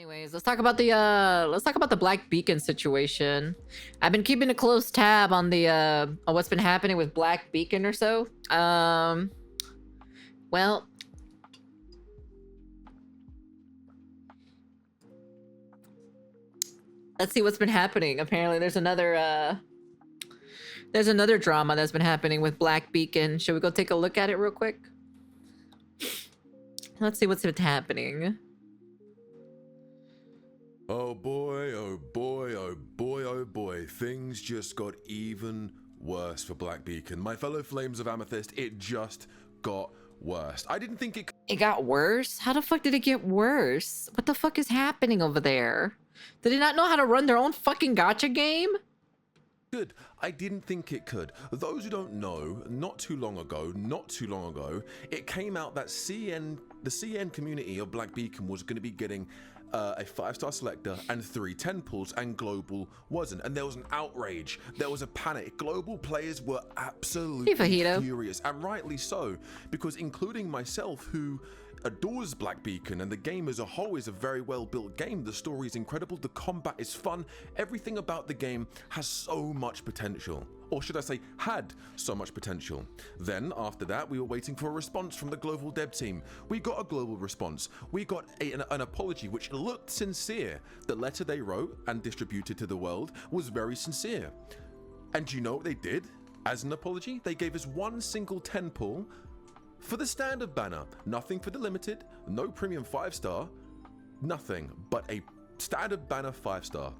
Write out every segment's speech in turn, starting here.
Anyways, let's talk about the Black Beacon situation. I've been keeping a close tab on the on what's been happening with Black Beacon or so. Well, let's see what's been happening. Apparently there's another drama that's been happening with Black Beacon. Should we go take a look at it real quick? Let's see what's been happening. Oh boy, oh boy, oh boy, oh boy. Things just got even worse for Black Beacon. My fellow Flames of Amethyst, it just got worse. I didn't think It got worse? How the fuck did it get worse? What the fuck is happening over there? Did they not know how to run their own fucking gacha game? Good. I didn't think it could. Those who don't know, not too long ago, it came out that the CN community of Black Beacon was going to be getting a 5-star selector and 3 10 pulls, and Global wasn't. And there was an outrage. There was a panic. Global players were absolutely furious, and rightly so, because including myself, who adores Black Beacon, and the game as a whole is a very well built game. The story is incredible, the combat is fun, everything about the game has so much potential, or should I say had so much potential. Then after that, we were waiting for a response from the global dev team. We got a global response. We got an apology which looked sincere. The letter they wrote and distributed to the world was very sincere. And do you know what they did as an apology? They gave us one single 10 pull for the standard banner, nothing for the limited, no premium 5-star, nothing but a standard banner 5-star.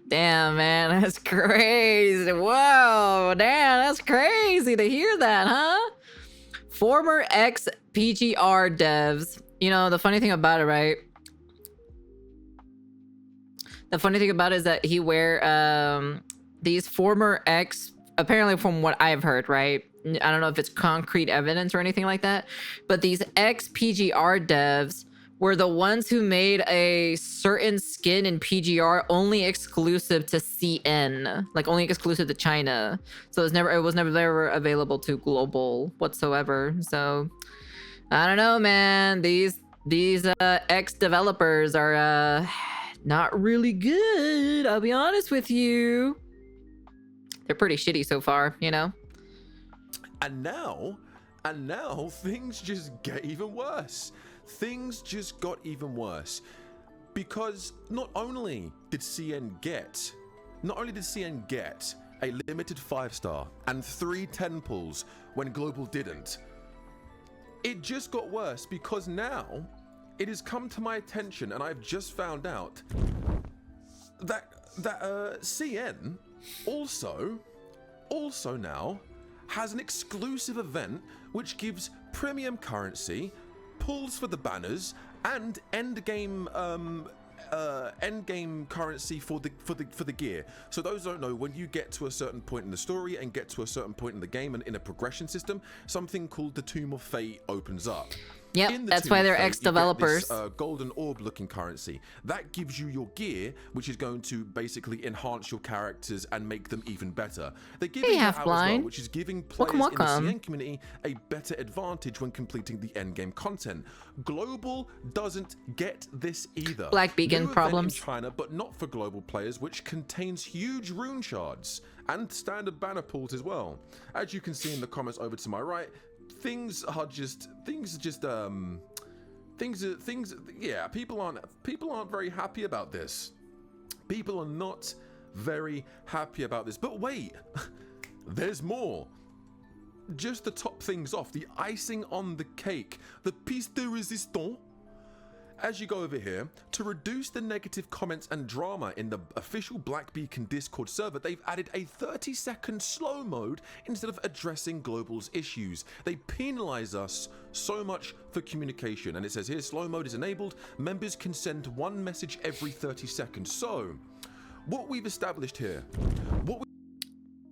Damn, man, that's crazy. Whoa, damn, that's crazy to hear that, huh? Former ex-PGR devs. You know, the funny thing about it, right? The funny thing about it is that these former ex, apparently from what I've heard, right? I don't know if it's concrete evidence or anything like that, but these ex-PGR devs were the ones who made a certain skin in PGR only exclusive to CN, like only exclusive to China. So it was never available to global whatsoever. So I don't know, man. These ex developers are not really good, I'll be honest with you. They're pretty shitty so far, you know? And now things just get even worse. Things just got even worse. Because not only did CN get a limited 5-star and 3 10 pulls when Global didn't, it just got worse because now it has come to my attention, and I've just found out that CN also now has an exclusive event which gives premium currency, pulls for the banners, and end game currency for the gear. So those who don't know, when you get to a certain point in the story and get to a certain point in the game and in a progression system, something called the Tomb of Fate opens up. Yep, that's why they're ex-developers. Golden orb looking currency that gives you your gear, which is going to basically enhance your characters and make them even better. They give you that as well, which is giving players in the CN community a better advantage when completing the end game content. Global doesn't get this either. Black Beacon problems in China, but not for global players, which contains huge rune shards and standard banner pools as well. As you can see in the comments over to my right, things people aren't very happy about this. People are not very happy about this. But wait, there's more. Just to top things off, the icing on the cake, the pièce de résistance. As you go over here, to reduce the negative comments and drama in the official Black Beacon Discord server, they've added a 30-second slow mode instead of addressing Global's issues. They penalize us so much for communication, and it says here, slow mode is enabled. Members can send one message every 30 seconds. So, what we've established here,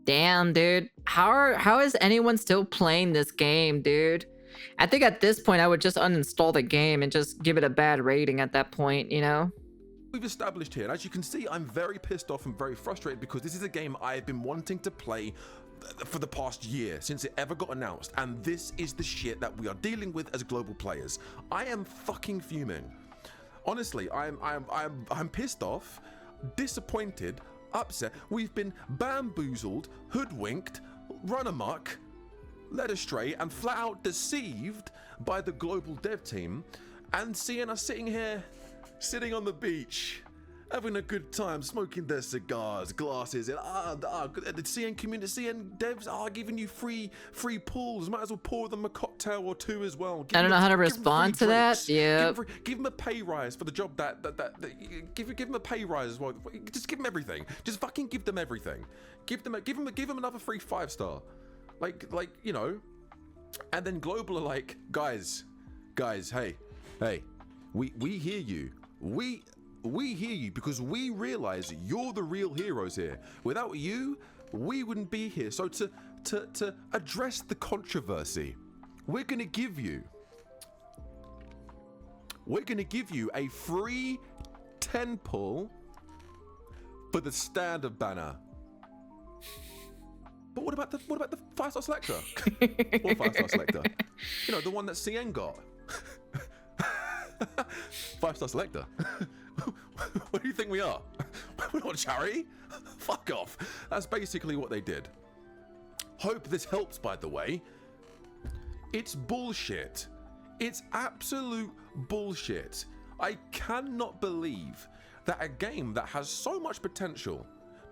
damn, dude. How is anyone still playing this game, dude? I think at this point I would just uninstall the game and just give it a bad rating at that point, you know? We've established here, and as you can see, I'm very pissed off and very frustrated because this is a game I've been wanting to play for the past year since it ever got announced, and this is the shit that we are dealing with as global players. I am fucking fuming. Honestly, I'm pissed off, disappointed, upset. We've been bamboozled, hoodwinked, run amok, led astray, and flat out deceived by the global dev team, and seeing us sitting here, sitting on the beach, having a good time, smoking their cigars, glasses, and the CN community, CN devs are giving you free pools. Might as well pour them a cocktail or two as well. I don't know how to respond to that. Yeah. Give them a pay rise for the job that give them a pay rise as well. Just give them everything. Just fucking give them everything. Give them another free 5-star. Like you know. And then global are like, guys, hey, we hear you. We hear you because we realize you're the real heroes here. Without you, we wouldn't be here. So to address the controversy, we're gonna give you a free 10 pull for the standard banner. But what about the 5-star selector? What 5-star selector? You know, the one that CN got. 5-star selector. What do you think we are? We're not charity? Fuck off. That's basically what they did. Hope this helps, by the way. It's bullshit. It's absolute bullshit. I cannot believe that a game that has so much potential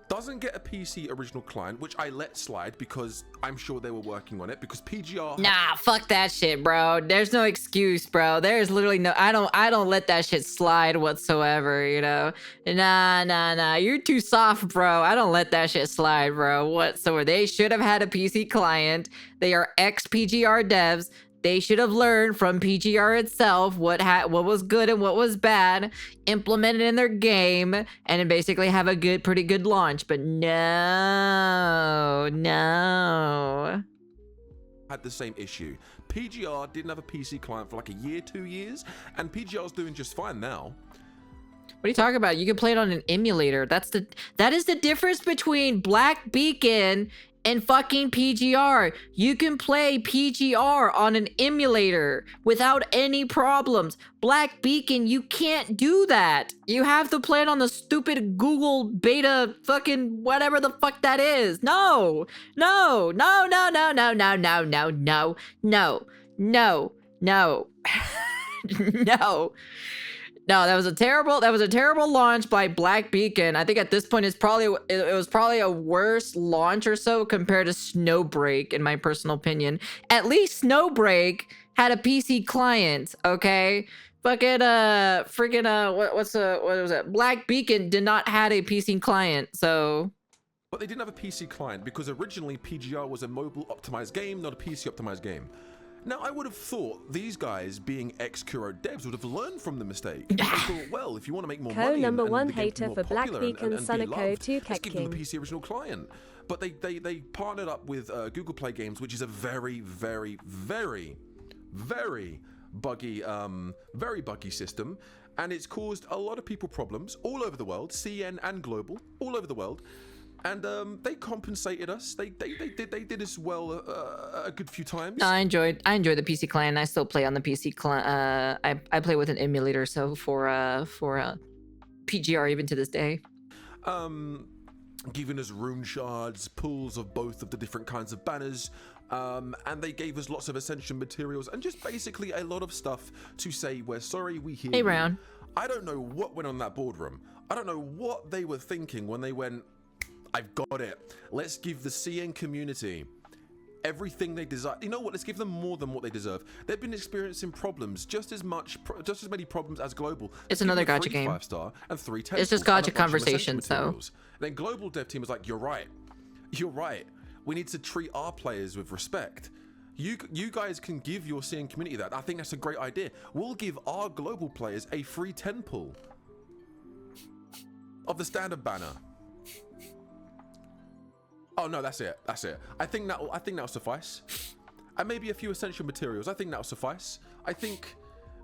doesn't get a PC original client, which I let slide because I'm sure they were working on it, because PGR... Nah, fuck that shit, bro. There's no excuse, bro. There's literally no... I don't let that shit slide whatsoever, you know? Nah. You're too soft, bro. I don't let that shit slide, bro, whatsoever. They should have had a PC client. They are ex-PGR devs. They should have learned from PGR itself what was good and what was bad, implement it in their game, and then basically have a pretty good launch. But no. Had the same issue. PGR didn't have a PC client for like a year, 2 years, and PGR's doing just fine now. What are you talking about? You can play it on an emulator. That is the difference between Black Beacon and fucking PGR. You can play PGR on an emulator without any problems. Black Beacon, you can't do that. You have to play it on the stupid Google beta fucking whatever the fuck that is. No. No. No, that was a terrible launch by Black Beacon. I think at this point it was probably a worse launch or so compared to Snowbreak, in my personal opinion. At least Snowbreak had a PC client, okay? Fucking what was it? Black Beacon did not have a PC client, so. But they didn't have a PC client because originally PGR was a mobile optimized game, not a PC optimized game. Now, I would have thought these guys, being ex-Kuro devs, would have learned from the mistake. They thought, well, if you want to make more money number and one the game to be hater more for Black popular Beacon, and be Sonico, loved, 2 let's give them a King. PC original client. But they partnered up with Google Play Games, which is a very, very, very, very buggy system, and it's caused a lot of people problems all over the world, CN and global, all over the world. And they compensated us. They did us well a good few times. No, I enjoy the PC client. I still play on the PC client. I play with an emulator, so for PGR even to this day. Giving us rune shards, pools of both of the different kinds of banners, and they gave us lots of essential materials and just basically a lot of stuff to say we're sorry, we hear you. Hey, Brown. I don't know what went on that boardroom. I don't know what they were thinking when they went, I've got it. Let's give the CN community everything they desire. You know what? Let's give them more than what they deserve. They've been experiencing problems, just as many problems as global. It's another gacha game. 5-star and 3 10. It's just gacha conversations, so. Then global dev team was like, you're right. We need to treat our players with respect. You guys can give your CN community that. I think that's a great idea. We'll give our global players a free 10 pull of the standard banner. Oh no, that's it. I think that'll suffice. And maybe a few essential materials. I think that'll suffice. I think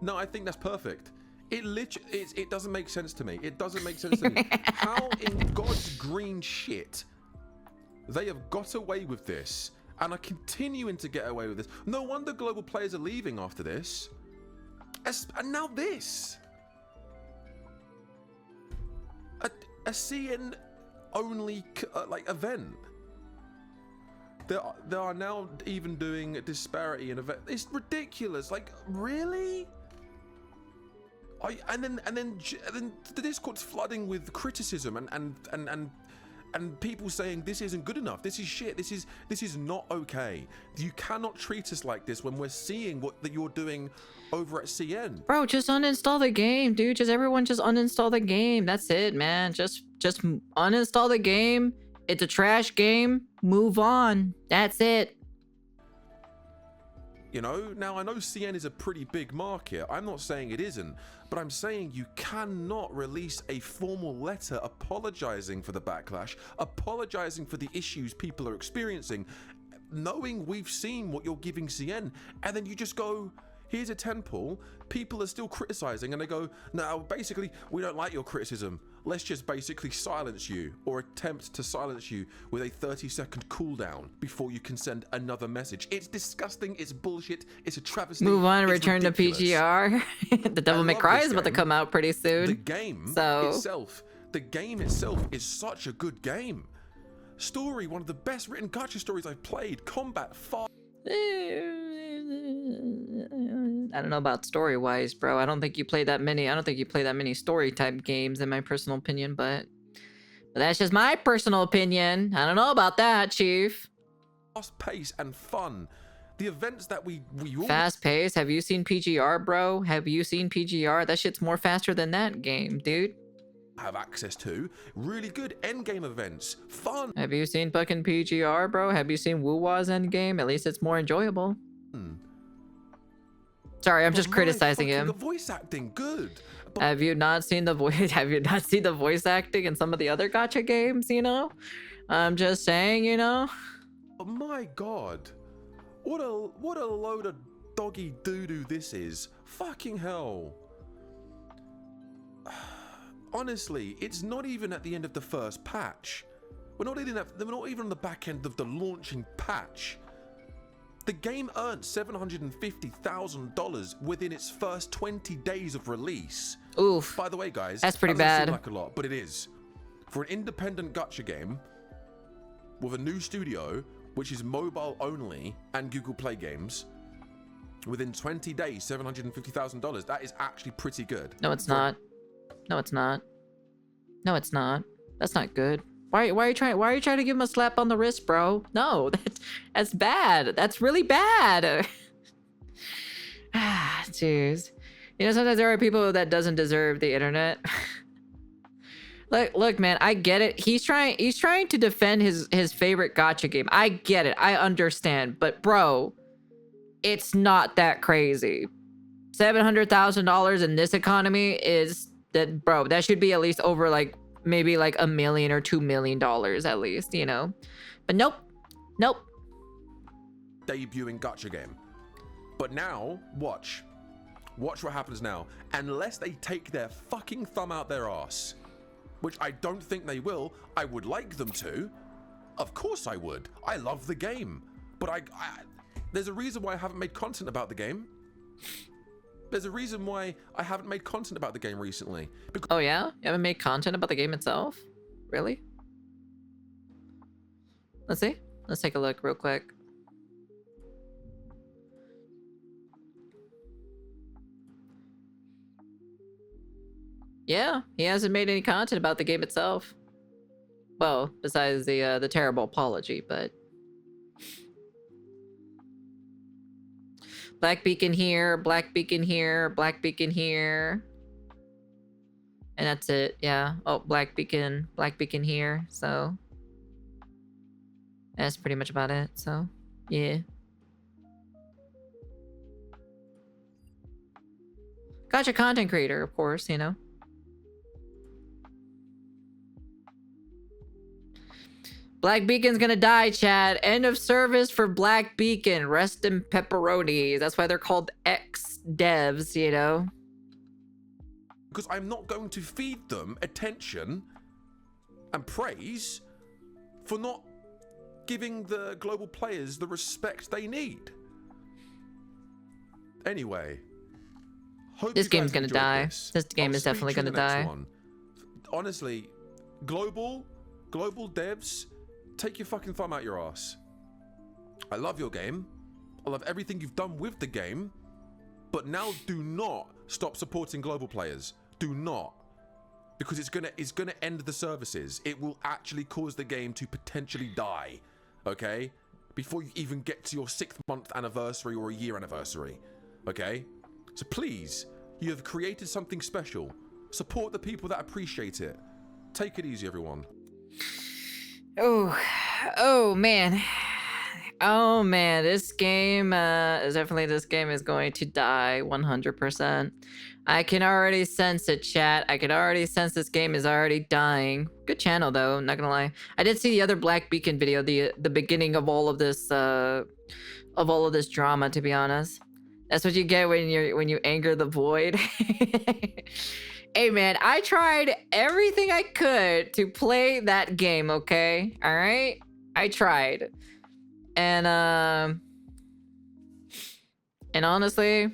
that's perfect. It doesn't make sense to me. It doesn't make sense to me. How in God's green shit They have got away with this and are continuing to get away with this. No wonder global players are leaving after this. And now this. A CN only like event. They are now even doing a disparity in event. It's ridiculous. Like, really? And then the Discord's flooding with criticism and people saying this isn't good enough. This is shit. This is not okay. You cannot treat us like this when we're seeing what that you're doing over at CN. Bro, just uninstall the game, dude. Everyone just uninstall the game. That's it, man. Just uninstall the game. It's a trash game. Move on. That's it. You know, now I know CN is a pretty big market. I'm not saying it isn't, but I'm saying you cannot release a formal letter apologizing for the backlash, apologizing for the issues people are experiencing, knowing we've seen what you're giving CN, and then you just go, here's a 10 pull, people are still criticizing, and they go, no, basically, we don't like your criticism. Let's just basically silence you or attempt to silence you with a 30-second cooldown before you can send another message. It's disgusting. It's bullshit. It's a travesty. Move on. Return ridiculous. To PGR. The Devil May Cry is about to come out pretty soon. The game itself is such a good game. Story, one of the best written gacha stories I've played. Combat, far. I don't know about story-wise, bro. I don't think you play that many story-type games, in my personal opinion, but that's just my personal opinion. I don't know about that, Chief. Fast pace and fun. The events that we all fast pace. Have you seen PGR, bro? Have you seen PGR? That shit's more faster than that game, dude. Have access to really good endgame events. Fun. Have you seen fucking PGR, bro? Have you seen Wuwa's endgame? At least it's more enjoyable. Sorry, I'm just criticizing him. The voice acting, good. But have you not seen the voice? Have you not seen the voice acting in some of the other gacha games? You know, I'm just saying. You know. Oh my God, what a load of doggy doo doo this is. Fucking hell. Honestly, it's not even at the end of the first patch. We're not even on the back end of the launching patch. The game earned $750,000 within its first 20 days of release. Oof. By the way, guys, that's pretty that doesn't bad. Seem like a lot, but it is. For an independent gacha game with a new studio, which is mobile only and Google Play games, within 20 days, $750,000. That is actually pretty good. No, it's not. No, it's not. No, it's not. That's not good. Why are you trying to give him a slap on the wrist, bro? No, that's bad. That's really bad. Jeez. You know, sometimes there are people that doesn't deserve the internet. Look, man, I get it. He's trying to defend his favorite gacha game. I get it. I understand. But bro, it's not that crazy. $700,000 in this economy is that, bro, that should be at least over like maybe like $1 million or $2 million at least, you know. But nope. Debuting gacha game. But now, watch what happens now. Unless they take their fucking thumb out their ass, which I don't think they will. I would like them to. Of course I would. I love the game. But there's a reason why I haven't made content about the game. There's a reason why I haven't made content about the game recently. Oh yeah? You haven't made content about the game itself? Really? Let's see. Let's take a look real quick. Yeah, he hasn't made any content about the game itself. Well, besides the terrible apology, but Black Beacon here, Black Beacon here, Black Beacon here. And that's it, yeah. Oh, Black Beacon here, so that's pretty much about it, so yeah. Gotcha, content creator, of course, you know. Black Beacon's gonna die, Chad. End of service for Black Beacon. Rest in pepperonis. That's why they're called ex-devs, you know? Because I'm not going to feed them attention and praise for not giving the global players the respect they need. Anyway, hope This you guys game's gonna enjoyed die. This game I'll is definitely speak to you gonna in the next die. one. Honestly, global devs, take your fucking thumb out your ass. I love your game. I love everything you've done with the game. But now do not stop supporting global players. Do not. Because it's gonna end the services. It will actually cause the game to potentially die. Okay? Before you even get to your 6th-month anniversary or a year anniversary. Okay? So please, you have created something special. Support the people that appreciate it. Take it easy, everyone. Oh man. Oh man, this game this game is going to die 100%. I can already sense it, chat. I can already sense this game is already dying. Good channel though, not gonna lie. I did see the other Black Beacon video, the beginning of all of this drama, to be honest. That's what you get when you anger the void. Hey man, I tried everything I could to play that game, okay? All right? I tried. And honestly,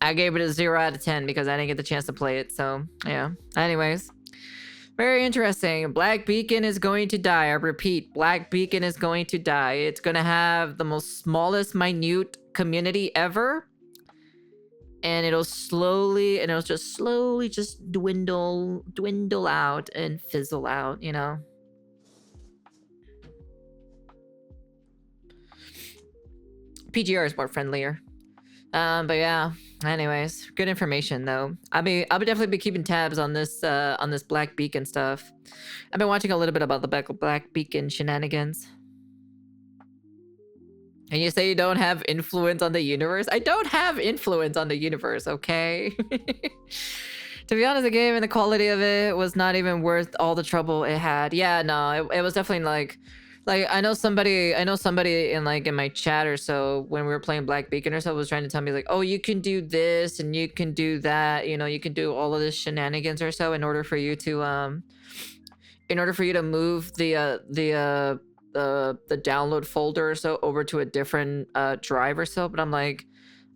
I gave it a 0 out of 10 because I didn't get the chance to play it. So, yeah. Anyways, very interesting. Black Beacon is going to die. I repeat, Black Beacon is going to die. It's going to have the most smallest, minute community ever. And it'll just slowly dwindle out and fizzle out, you know? PGR is more friendlier. But yeah, anyways, good information though. I'll definitely be keeping tabs on this Black Beacon stuff. I've been watching a little bit about the Black Beacon shenanigans. And you say you don't have influence on the universe? I don't have influence on the universe, okay? To be honest, the game and the quality of it was not even worth all the trouble it had. Yeah, no, it was definitely like I know somebody in my chat or so when we were playing Black Beacon or so was trying to tell me like, oh, you can do this and you can do that, you know, you can do all of this shenanigans or so in order for you to move the download folder or so over to a different drive or so. But I'm like,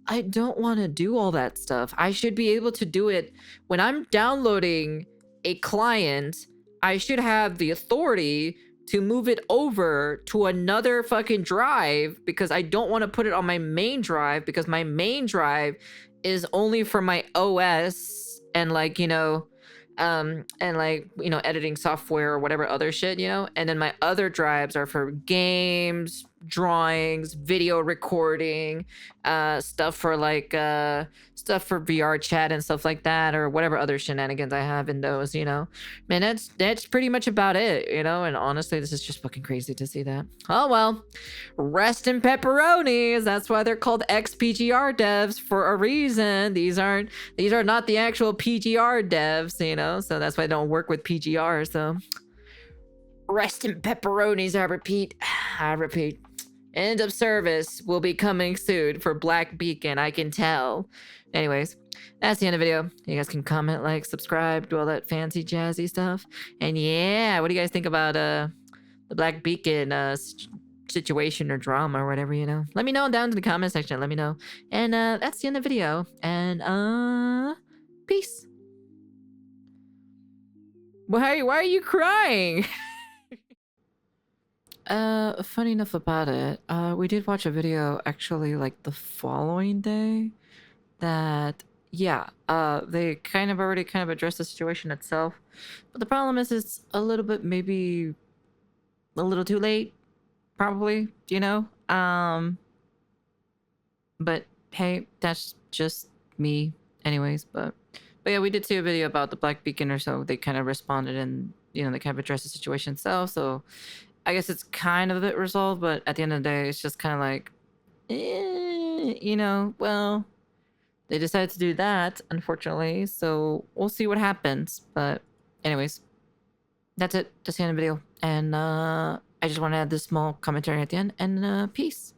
I don't want to do all that stuff. I should be able to do it when I'm downloading a client. I should have the authority to move it over to another fucking drive because I don't want to put it on my main drive because my main drive is only for my OS and editing software or whatever other shit, you know? And then my other drives are for games, drawings, video recording, stuff for VR chat and stuff like that, or whatever other shenanigans I have in those, you know? Man, that's pretty much about it, you know? And honestly, this is just fucking crazy to see that. Oh well, rest in pepperonis. That's why they're called XPGR devs for a reason. These are not the actual PGR devs, you know? So that's why they don't work with PGR, so rest in pepperonis, I repeat. End of service will be coming soon for Black Beacon, I can tell. Anyways, that's the end of the video. You guys can comment, like, subscribe, do all that fancy jazzy stuff. And yeah, what do you guys think about the Black Beacon situation or drama or whatever, you know? Let me know down in the comment section. Let me know. And that's the end of the video. And peace. Why are you crying? Funny enough about it, we did watch a video actually like the following day that, yeah, they kind of already addressed the situation itself. But the problem is it's a little bit, maybe a little too late, probably, you know? But hey, that's just me anyways. But yeah, we did see a video about the Black Beacon or so. They kind of responded and, you know, they kind of addressed the situation itself. So I guess it's kind of a bit resolved, but at the end of the day, it's just kind of like, you know, well, they decided to do that, unfortunately. So we'll see what happens. But anyways, that's it. Just the end of the video. And I just want to add this small commentary at the end. And peace.